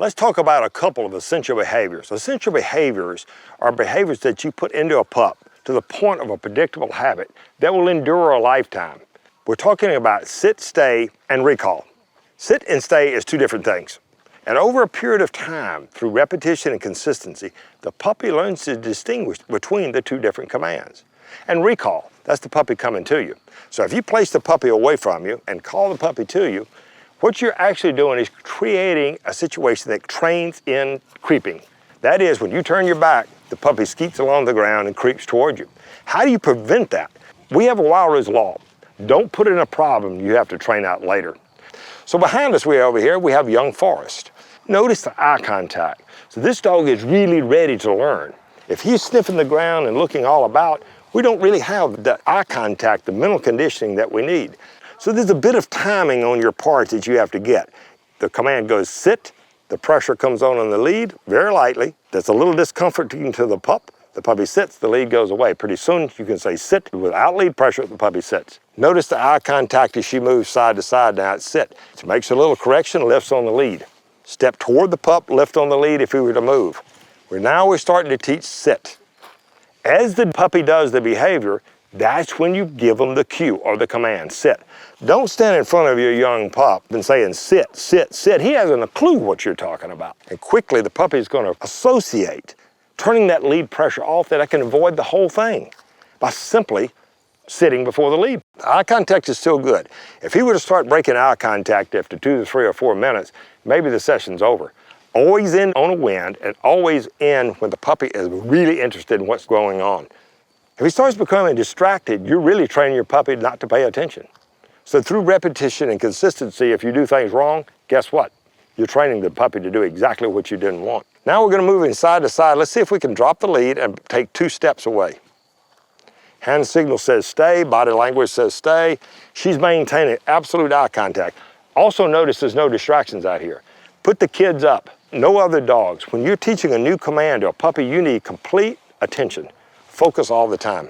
Let's talk about a couple of essential behaviors. Essential behaviors are behaviors that you put into a pup to the point of a predictable habit that will endure a lifetime. We're talking about sit, stay, and recall. Sit and stay is two different things. And over a period of time, through repetition and consistency, the puppy learns to distinguish between the two different commands. And recall, that's the puppy coming to you. So if you place the puppy away from you and call the puppy to you, what you're actually doing is creating a situation that trains in creeping. That is, when you turn your back, the puppy skeets along the ground and creeps toward you. How do you prevent that? We have a Wildrose law. Don't put in a problem you have to train out later. So behind us over here, we have young Forest. Notice the eye contact. So this dog is really ready to learn. If he's sniffing the ground and looking all about, we don't really have the eye contact, the mental conditioning that we need. So there's a bit of timing on your part that you have to get. The command goes sit, the pressure comes on the lead very lightly. That's a little discomforting to the pup. The puppy sits, the lead goes away. Pretty soon you can say sit without lead pressure, the puppy sits. Notice the eye contact as she moves side to side, now it's sit. She makes a little correction, lifts on the lead. Step toward the pup, lift on the lead if he were to move. Now we're starting to teach sit. As the puppy does the behavior, that's when you give them the cue or the command, sit. Don't stand in front of your young pup and saying sit, sit, sit. He hasn't a clue what you're talking about. And quickly the puppy is going to associate turning that lead pressure off that I can avoid the whole thing by simply sitting before the lead. Eye contact is still good. If he were to start breaking eye contact after 2 to 3 or 4 minutes, maybe the session's over. Always in on a wind and always in when the puppy is really interested in what's going on. If he starts becoming distracted, you're really training your puppy not to pay attention. So through repetition and consistency, if you do things wrong, guess what? You're training the puppy to do exactly what you didn't want. Now we're going to move in side to side. Let's see if we can drop the lead and take 2 steps away. Hand signal says stay, body language says stay. She's maintaining absolute eye contact. Also notice there's no distractions out here. Put the kids up, no other dogs. When you're teaching a new command to a puppy, you need complete attention. Focus all the time.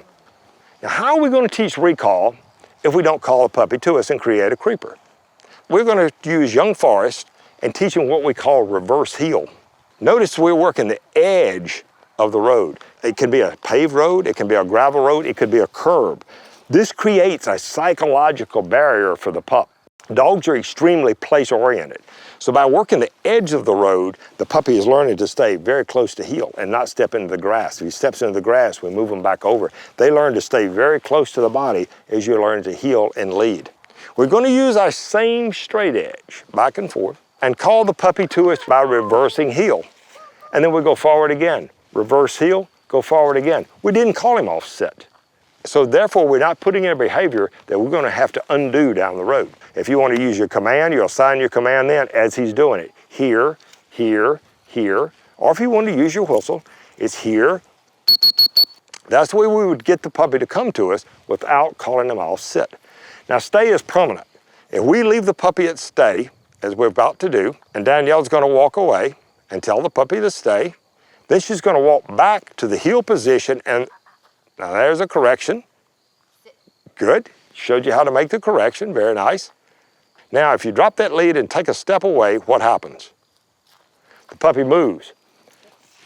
Now how are we going to teach recall if we don't call a puppy to us and create a creeper? We're going to use young Forest and teach him what we call reverse heel. Notice we're working the edge of the road. It can be a paved road, it can be a gravel road, it could be a curb. This creates a psychological barrier for the pup. Dogs are extremely place-oriented. So by working the edge of the road, the puppy is learning to stay very close to heel and not step into the grass. If he steps into the grass, we move him back over. They learn to stay very close to the body as you learn to heel and lead. We're going to use our same straight edge, back and forth, and call the puppy to us by reversing heel. And then we go forward again. Reverse heel, go forward again. We didn't call him off sit. So therefore, we're not putting in a behavior that we're going to have to undo down the road. If you want to use your command, you'll assign your command then as he's doing it. Here, here, here. Or if you want to use your whistle, it's here. That's the way we would get the puppy to come to us without calling him off sit. Now stay is permanent. If we leave the puppy at stay, as we're about to do, and Danielle's going to walk away and tell the puppy to stay, then she's going to walk back to the heel position and now there's a correction. Good. Showed you how to make the correction. Very nice. Now if you drop that lead and take a step away, what happens? The puppy moves.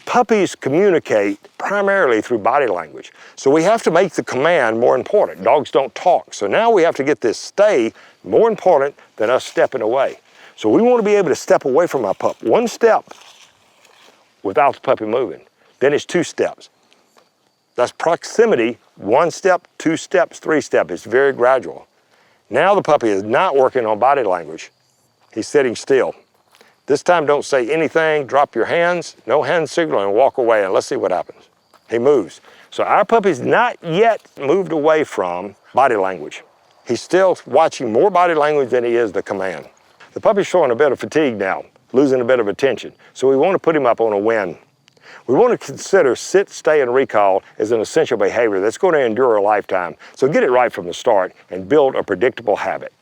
Puppies communicate primarily through body language. So we have to make the command more important. Dogs don't talk. So now we have to get this stay more important than us stepping away. So we want to be able to step away from our pup. 1 step without the puppy moving. Then it's 2 steps. That's proximity, 1 step, 2 steps, 3 steps. It's very gradual. Now the puppy is not working on body language. He's sitting still. This time don't say anything, drop your hands, no hand signal, and walk away, and let's see what happens. He moves. So our puppy's not yet moved away from body language. He's still watching more body language than he is the command. The puppy's showing a bit of fatigue now, losing a bit of attention. So we want to put him up on a win. We want to consider sit, stay, and recall as an essential behavior that's going to endure a lifetime. So get it right from the start and build a predictable habit.